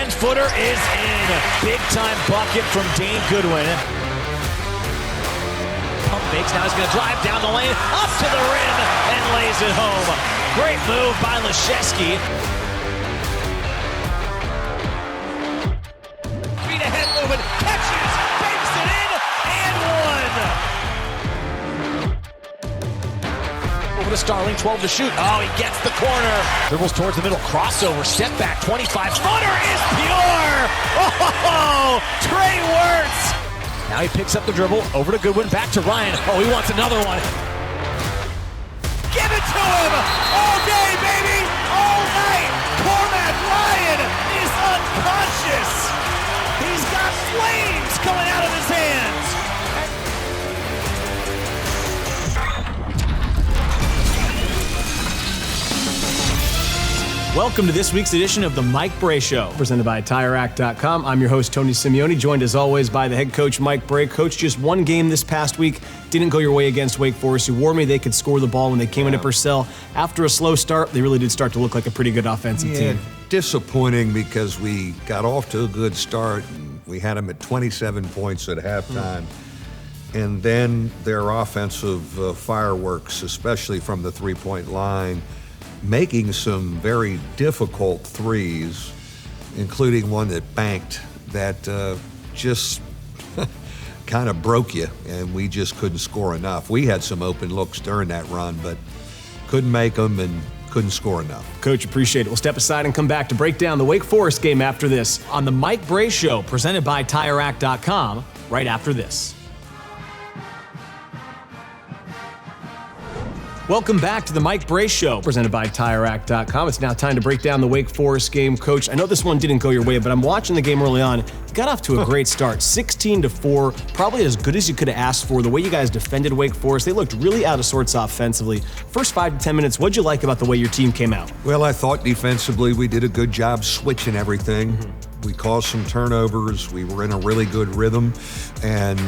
10-footer is in. Big-time bucket from Dane Goodwin. Pump fakes, now he's going to drive down the lane, up to the rim, and lays it home. Great move by Leszewski. Feet ahead movement, catches, banks it in, and one. Over to Starling, 12 to shoot. Oh, he gets the corner. Dribbles towards the middle, crossover, step back, 25-footer is pure. Oh, Trey Wirtz. Now he picks up the dribble, over to Goodwin, back to Ryan. Oh, he wants another one. Give it to him! All day, baby! All night! Cormac Ryan is unconscious! He's got flames coming out of his hands! Welcome to this week's edition of the Mike Brey Show, presented by TireRack.com. I'm your host, Tony Simeone, joined as always by the head coach, Mike Brey. Coach, just one game this past week didn't go your way against Wake Forest, who warned me they could score the ball when they came into Purcell. After a slow start, they really did start to look like a pretty good offensive team. Disappointing because we got off to a good start. And we had them at 27 points at halftime. And then their offensive fireworks, especially from the three-point line, making some very difficult threes, including one that banked that just kind of broke you, and we just couldn't score enough. We had some open looks during that run, but couldn't make them and couldn't score enough. Coach, appreciate it. We'll step aside and come back to break down the Wake Forest game after this on the Mike Brey Show, presented by TireRack.com, right after this. Welcome back to the Mike Brey Show, presented by TireRack.com. It's now time to break down the Wake Forest game. Coach, I know this one didn't go your way, but I'm watching the game early on. You got off to a great start, 16-4, probably as good as you could have asked for. The way you guys defended Wake Forest, they looked really out of sorts offensively. First 5 to 10 minutes, what'd you like about the way your team came out? Well, I thought defensively we did a good job switching everything. We caused some turnovers. We were in a really good rhythm, and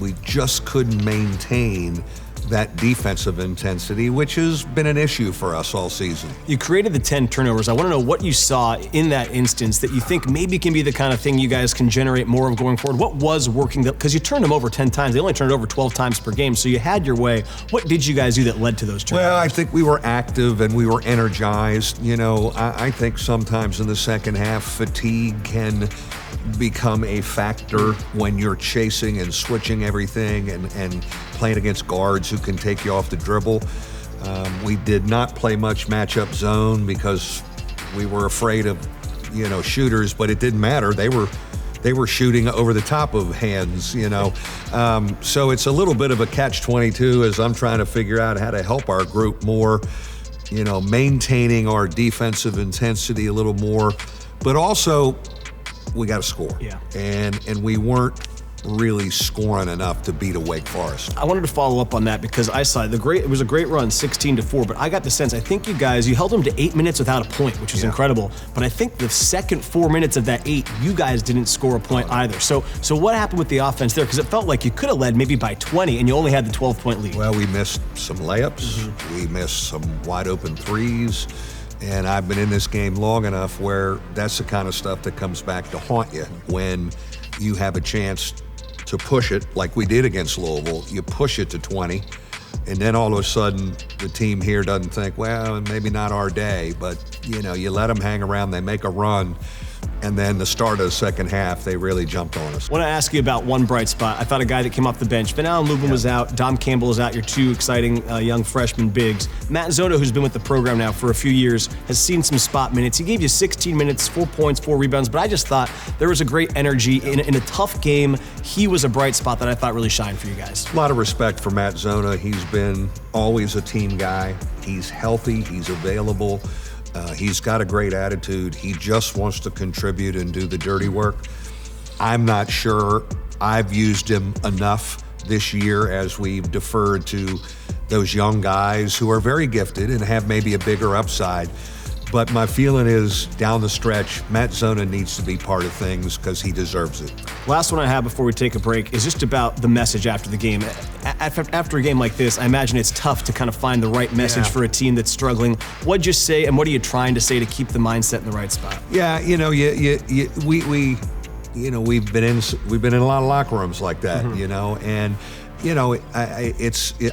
we just couldn't maintain that defensive intensity, which has been an issue for us all season. You created the 10 turnovers. I want to know what you saw in that instance that you think maybe can be the kind of thing you guys can generate more of going forward. What was working? Because you turned them over 10 times. They only turned it over 12 times per game, so you had your way. What did you guys do that led to those turnovers? Well, I think we were active and we were energized. You know, I think sometimes in the second half, fatigue can become a factor when you're chasing and switching everything and playing against guards who can take you off the dribble. We did not play much matchup zone because we were afraid of, shooters, but it didn't matter. They were shooting over the top of hands, So it's a little bit of a catch-22 as I'm trying to figure out how to help our group more, maintaining our defensive intensity a little more, but also we got to score. Yeah. And we weren't really scoring enough to beat a Wake Forest. I wanted to follow up on that because I saw it was a great run, 16-4, but I got the sense, I think you held them to 8 minutes without a point, which is incredible, but I think the second 4 minutes of that 8, you guys didn't score a point either. So what happened with the offense there? Because it felt like you could have led maybe by 20 and you only had the 12-point lead. Well, we missed some layups. We missed some wide open threes. And I've been in this game long enough where that's the kind of stuff that comes back to haunt you when you have a chance to push it like we did against Louisville. You push it to 20, and then all of a sudden the team here doesn't think, well, maybe not our day, but you let them hang around, they make a run, and then the start of the second half, they really jumped on us. I want to ask you about one bright spot. I thought a guy that came off the bench. Van Allen Lubin was out. Dom Campbell is out. Your two exciting young freshman bigs. Matt Zona, who's been with the program now for a few years, has seen some spot minutes. He gave you 16 minutes, 4 points, 4 rebounds, but I just thought there was a great energy. In a tough game, he was a bright spot that I thought really shined for you guys. A lot of respect for Matt Zona. He's been always a team guy. He's healthy. He's available. He's got a great attitude. He just wants to contribute and do the dirty work. I'm not sure I've used him enough this year as we've deferred to those young guys who are very gifted and have maybe a bigger upside But my feeling is down the stretch, Matt Zona needs to be part of things because he deserves it. Last one I have before we take a break is just about the message after the game. After a game like this, I imagine it's tough to kind of find the right message for a team that's struggling. What'd you say, and what are you trying to say to keep the mindset in the right spot? Yeah, we've been in a lot of locker rooms like that, and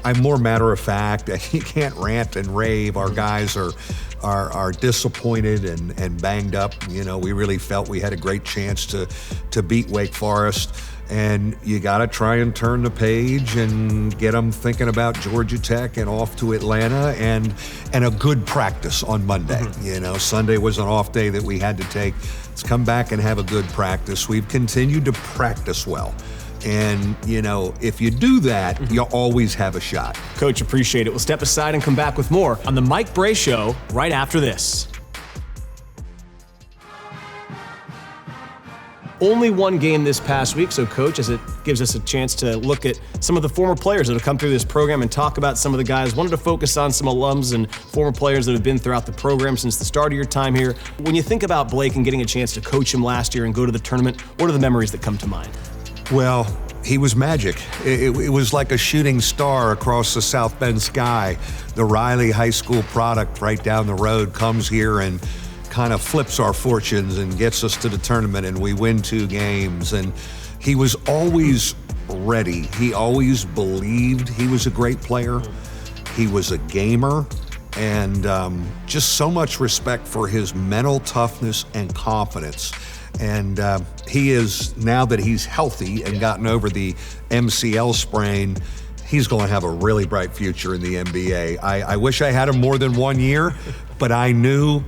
I'm more matter of fact. You can't rant and rave. Our guys are disappointed and banged up. We really felt we had a great chance to beat Wake Forest. And you got to try and turn the page and get them thinking about Georgia Tech and off to Atlanta and a good practice on Monday. Sunday was an off day that we had to take. Let's come back and have a good practice. We've continued to practice well. And, if you do that, you always have a shot. Coach, appreciate it. We'll step aside and come back with more on the Mike Brey Show right after this. Only one game this past week, so Coach, as it gives us a chance to look at some of the former players that have come through this program and talk about some of the guys. Wanted to focus on some alums and former players that have been throughout the program since the start of your time here. When you think about Blake and getting a chance to coach him last year and go to the tournament, what are the memories that come to mind? Well, he was magic. It was like a shooting star across the South Bend sky. The Riley High School product right down the road comes here and kind of flips our fortunes and gets us to the tournament, and we win 2 games. And he was always ready. He always believed he was a great player. He was a gamer, and just so much respect for his mental toughness and confidence. And he is, now that he's healthy and gotten over the MCL sprain, he's going to have a really bright future in the NBA. I wish I had him more than 1 year, but I knew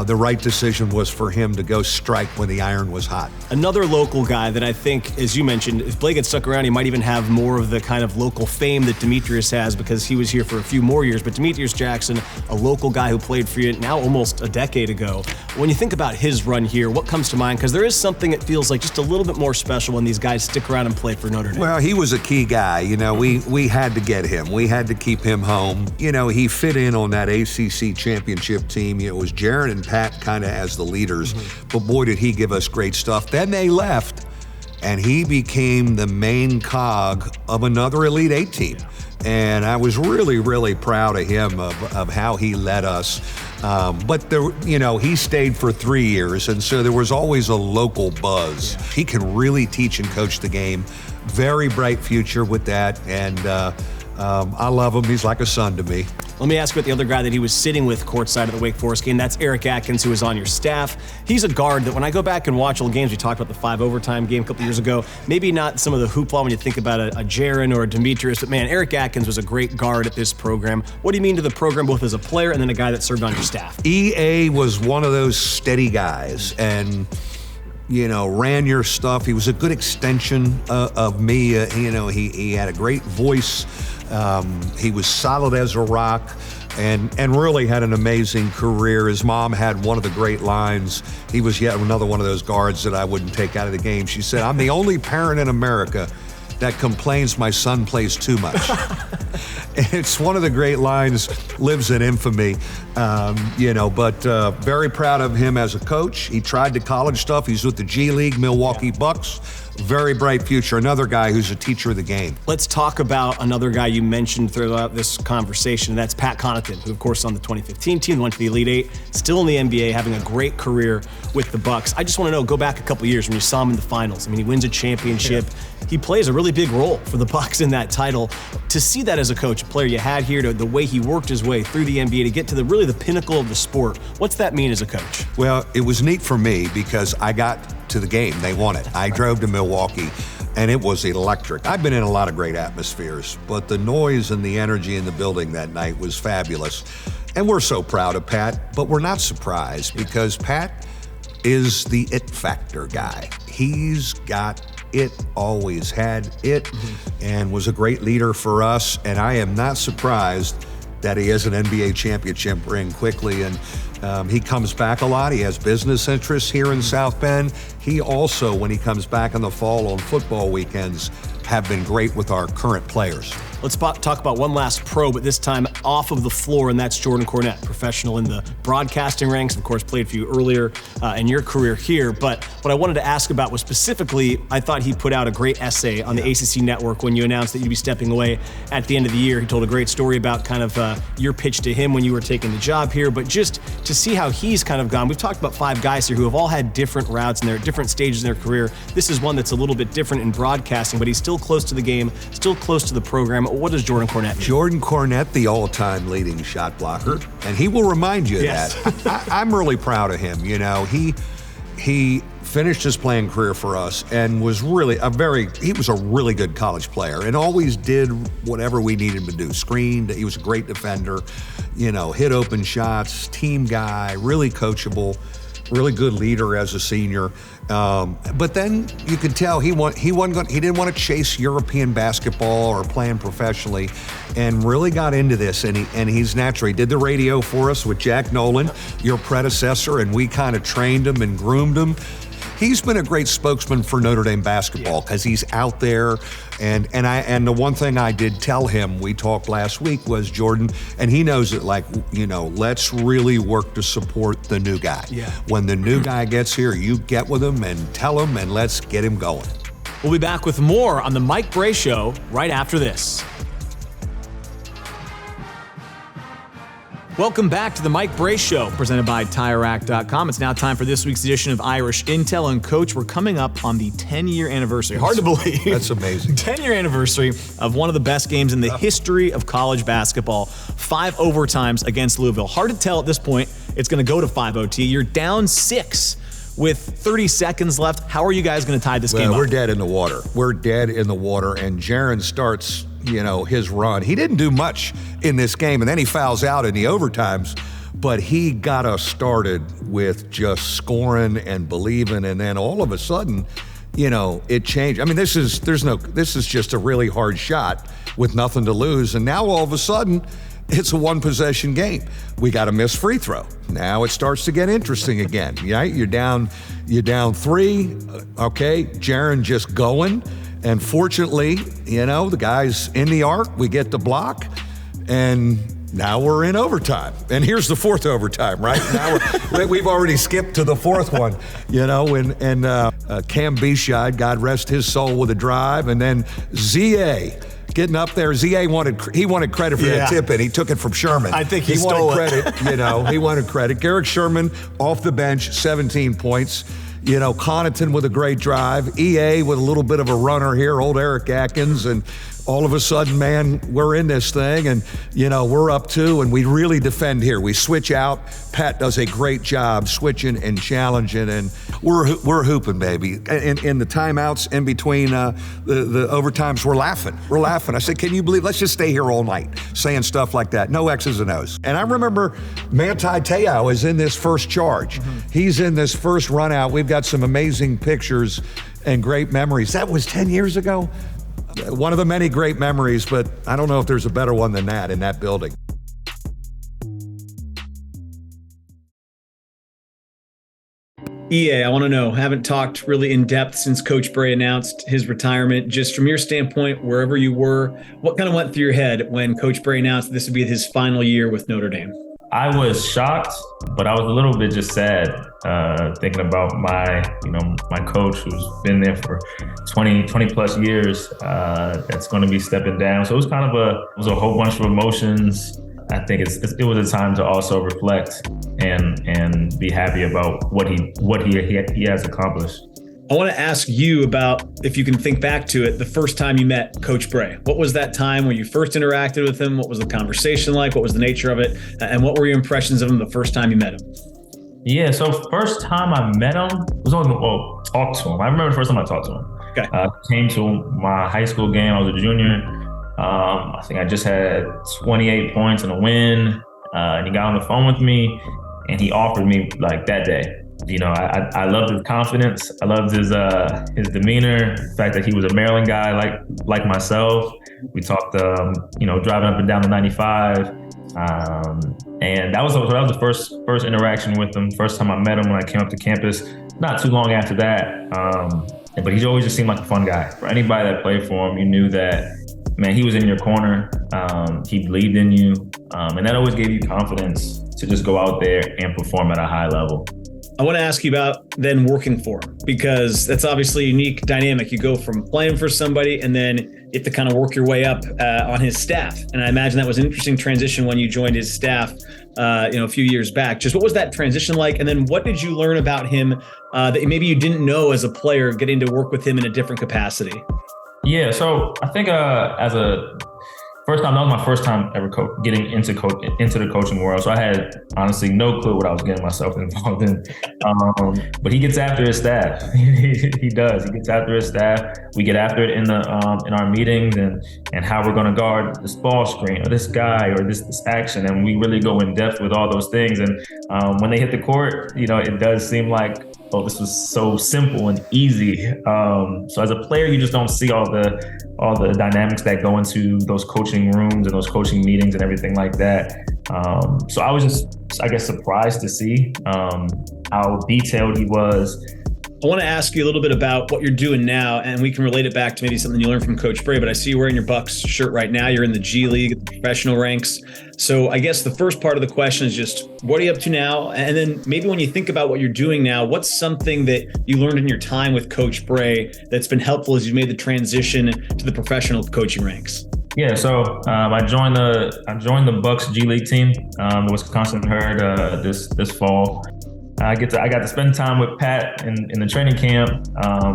the right decision was for him to go strike when the iron was hot. Another local guy that I think, as you mentioned, if Blake had stuck around, he might even have more of the kind of local fame that Demetrius has because he was here for a few more years. But Demetrius Jackson, a local guy who played for you now almost a decade ago. When you think about his run here, what comes to mind? Because there is something that feels like just a little bit more special when these guys stick around and play for Notre Dame. Well, he was a key guy. We had to get him. We had to keep him home. He fit in on that ACC championship team. It was Jaron and Pat kind of as the leaders, but boy, did he give us great stuff. Then they left, and he became the main cog of another Elite 8 team. And I was really, really proud of him, of how he led us. But there, he stayed for 3 years, and so there was always a local buzz. Yeah. He can really teach and coach the game. Very bright future with that, and I love him. He's like a son to me. Let me ask you about the other guy that he was sitting with courtside at the Wake Forest game. That's Eric Atkins, who was on your staff. He's a guard that when I go back and watch old games, we talked about the 5 overtime game a couple years ago, maybe not some of the hoopla when you think about a Jaron or a Demetrius, but man, Eric Atkins was a great guard at this program. What do you mean to the program, both as a player and then a guy that served on your staff? EA was one of those steady guys and ran your stuff. He was a good extension of me. He had a great voice. He was solid as a rock and really had an amazing career. His mom had one of the great lines. He was yet another one of those guards that I wouldn't take out of the game. She said, "I'm the only parent in America that complains my son plays too much." It's one of the great lines, lives in infamy, but very proud of him as a coach. He tried the college stuff. He's with the G League, Milwaukee Bucks. Very bright future. Another guy who's a teacher of the game. Let's talk about another guy you mentioned throughout this conversation. That's Pat Connaughton, who of course is on the 2015 team, went to the Elite 8, still in the NBA, having a great career with the Bucks. I just want to know, go back a couple years when you saw him in the finals. I mean, he wins a championship. Yeah. He plays a really big role for the Bucks in that title. To see that as a coach, a player you had here, to the way he worked his way through the NBA to get to the pinnacle of the sport, what's that mean as a coach? Well, it was neat for me because I got to the game. They won it. I drove to Milwaukee, and it was electric. I've been in a lot of great atmospheres, but the noise and the energy in the building that night was fabulous. And we're so proud of Pat, but we're not surprised because Pat is the it factor guy. He's got it, always had it, and was a great leader for us. And I am not surprised that he has an NBA championship ring quickly. And he comes back a lot. He has business interests here in South Bend. He also, when he comes back in the fall on football weekends, have been great with our current players. Let's talk about one last pro, but this time off of the floor, and that's Jordan Cornette, professional in the broadcasting ranks. Of course, played for you earlier in your career here. But what I wanted to ask about was specifically, I thought he put out a great essay on the ACC Network when you announced that you'd be stepping away at the end of the year. He told a great story about kind of your pitch to him when you were taking the job here, but just to see how he's kind of gone. We've talked about 5 guys here who have all had different routes and they're at different stages in their career. This is one that's a little bit different in broadcasting, but he's still close to the game, still close to the program. What does Jordan Cornette mean? Jordan Cornette, the all-time leading shot blocker, and he will remind you of that. I'm really proud of him. You know, he finished his playing career for us and was really he was a really good college player and always did whatever we needed him to do. Screened, he was a great defender, you know, hit open shots, team guy, really coachable, really good leader as a senior. But then you could tell he didn't want to chase European basketball or playing professionally, and really got into this. And he's naturally did the radio for us with Jack Nolan, your predecessor, and we kind of trained him and groomed him. He's been a great spokesman for Notre Dame basketball because he's out there. And the one thing I did tell him, we talked last week, was Jordan, and he knows it, like, you know, let's really work to support the new guy. Yeah. When the new guy gets here, you get with him and tell him, and let's get him going. We'll be back with more on the Mike Brey Show right after this. Welcome back to the Mike Brey Show, presented by TireRack.com. It's now time for this week's edition of Irish Intel. And Coach, we're coming up on the 10-year anniversary. Hard to believe. That's amazing. 10-year anniversary of one of the best games in the history of college basketball. 5 overtimes against Louisville. Hard to tell at this point. It's going to go to 5 OT. You're down 6 with 30 seconds left. How are you guys going to tie this game up? We're dead in the water. We're dead in the water, and Jaron starts, you know, his run. He didn't do much in this game, and then he fouls out in the overtimes, but he got us started with just scoring and believing, and then all of a sudden, you know, it changed. I mean, this is just a really hard shot with nothing to lose, and now all of a sudden, it's a one-possession game. We got a missed free throw. Now it starts to get interesting again. Right? You're down 3. Okay, Jaron just going. And fortunately, you know, the guy's in the arc. We get the block, and now we're in overtime. And here's the 4th overtime, right? Now we've already skipped to the 4th one, you know. And Cam Bishad, God rest his soul, with a drive, and then ZA getting up there. ZA wanted credit for that tip, and he took it from Sherman. I think he stole wanted credit. You know, he wanted credit. Garrick Sherman off the bench, 17 points. You know, Connaughton with a great drive. EA with a little bit of a runner here, old Eric Atkins, and all of a sudden, man, we're in this thing, and, you know, we're up 2, and we really defend here. We switch out. Pat does a great job switching and challenging, and we're hooping, baby. In the timeouts in between the overtimes, we're laughing. We're laughing. I said, can you believe, let's just stay here all night saying stuff like that. No X's and O's. And I remember Manti Te'o is in this first charge. Mm-hmm. He's in this first run out. We've got some amazing pictures and great memories. That was 10 years ago. One of the many great memories, but I don't know if there's a better one than that in that building. EA, I want to know, haven't talked really in depth since Coach Brey announced his retirement. Just from your standpoint, wherever you were, what kind of went through your head when Coach Brey announced this would be his final year with Notre Dame? I was shocked, but I was a little bit just sad, thinking about my coach who's been there for 20 plus years, that's going to be stepping down. So it was kind of a whole bunch of emotions. I think it was a time to also reflect and be happy about what he has accomplished. I want to ask you about, if you can think back to it, the first time you met Coach Brey. What was that time when you first interacted with him? What was the conversation like? What was the nature of it? And what were your impressions of him the first time you met him? Yeah, so first time I met him was talked to him. I remember the first time I talked to him. Okay. Came to my high school game. I was a junior. I think I just had 28 points and a win. And he got on the phone with me, and he offered me like that day. You know, I loved his confidence. I loved his demeanor. The fact that he was a Maryland guy like myself. We talked, driving up and down the 95. And that was the first interaction with him. First time I met him when I came up to campus. Not too long after that. But he always just seemed like a fun guy. For anybody that played for him, you knew that man, he was in your corner. He believed in you. And that always gave you confidence to just go out there and perform at a high level. I want to ask you about then working for him, because that's obviously a unique dynamic. You go from playing for somebody and then you have to kind of work your way up on his staff. And I imagine that was an interesting transition when you joined his staff, a few years back. Just what was that transition like? And then what did you learn about him that maybe you didn't know as a player, getting to work with him in a different capacity? Yeah, so I think that was my first time ever getting into the coaching world. So I had honestly no clue what I was getting myself involved in. But he gets after his staff. He does. He gets after his staff. We get after it in our meetings and how we're going to guard this ball screen or this guy or this action, and we really go in depth with all those things. And when they hit the court, it does seem like, oh, this was so simple and easy. So as a player, you just don't see all the dynamics that go into those coaching rooms and those coaching meetings and everything like that. So I was just, I guess, surprised to see how detailed he was. I want to ask you a little bit about what you're doing now, and we can relate it back to maybe something you learned from Coach Brey, but I see you wearing your Bucks shirt right now. You're in the G League, the professional ranks. So I guess the first part of the question is just, what are you up to now? And then maybe when you think about what you're doing now, what's something that you learned in your time with Coach Brey that's been helpful as you made the transition to the professional coaching ranks? Yeah, so I joined the Bucks G League team, the Wisconsin Herd, this fall. I got to spend time with Pat in the training camp,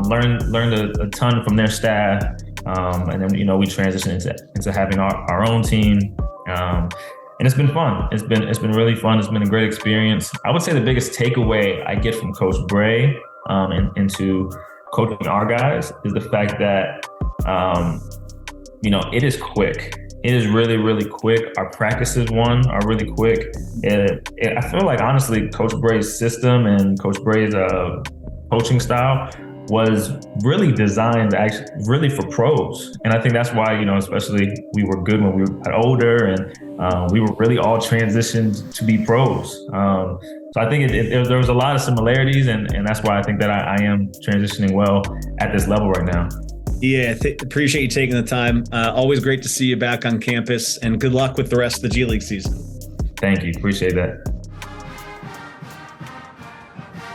learned a ton from their staff, and then we transitioned into having our own team, and it's been fun. It's been really fun. It's been a great experience. I would say the biggest takeaway I get from Coach Brey into coaching our guys is the fact that it is quick. It is really, really quick. Our practices, are really quick. I feel like, honestly, Coach Brey's system and Coach Brey's coaching style was really designed actually really for pros. And I think that's why, especially we were good when we got older and we were really all transitioned to be pros. So I think there was a lot of similarities, and that's why I think that I am transitioning well at this level right now. Yeah, appreciate you taking the time. Always great to see you back on campus, and good luck with the rest of the G League season. Thank you. Appreciate that.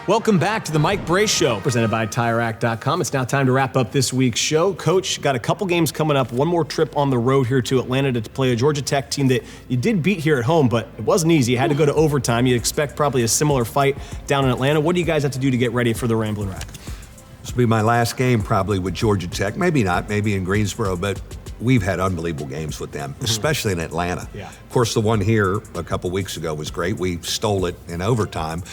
Welcome back to the Mike Brey Show, presented by TireRack.com. It's now time to wrap up this week's show. Coach, got a couple games coming up. One more trip on the road here to Atlanta to play a Georgia Tech team that you did beat here at home, but it wasn't easy. You had to go to overtime. You expect probably a similar fight down in Atlanta. What do you guys have to do to get ready for the Ramblin' Wreck? This will be my last game probably with Georgia Tech. Maybe not, maybe in Greensboro, but we've had unbelievable games with them, especially in Atlanta. Yeah. Of course, the one here a couple weeks ago was great. We stole it in overtime.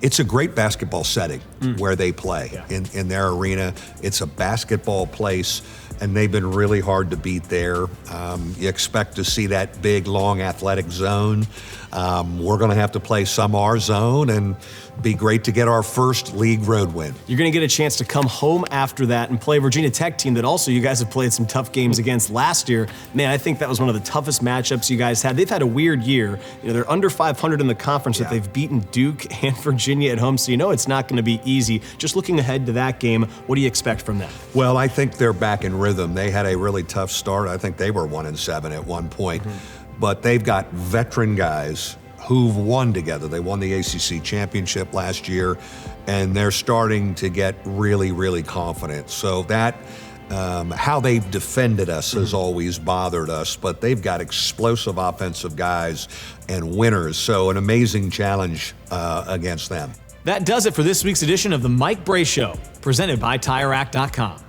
It's a great basketball setting where they play in their arena. It's a basketball place, and they've been really hard to beat there. You expect to see that big, long, athletic zone. We're going to have to play some our zone and be great to get our first league road win. You're going to get a chance to come home after that and play a Virginia Tech team that also you guys have played some tough games against last year. Man, I think that was one of the toughest matchups you guys had. They've had a weird year. They're under 500 in the conference, but they've beaten Duke and Virginia at home, so it's not going to be easy. Just looking ahead to that game, what do you expect from them? Well, I think they're back in rhythm. They had a really tough start. I think they were 1-7 at one point. But they've got veteran guys who've won together. They won the ACC championship last year, and they're starting to get really, really confident. So that how they've defended us has always bothered us, but they've got explosive offensive guys and winners. So an amazing challenge against them. That does it for this week's edition of the Mike Brey Show, presented by TireRack.com.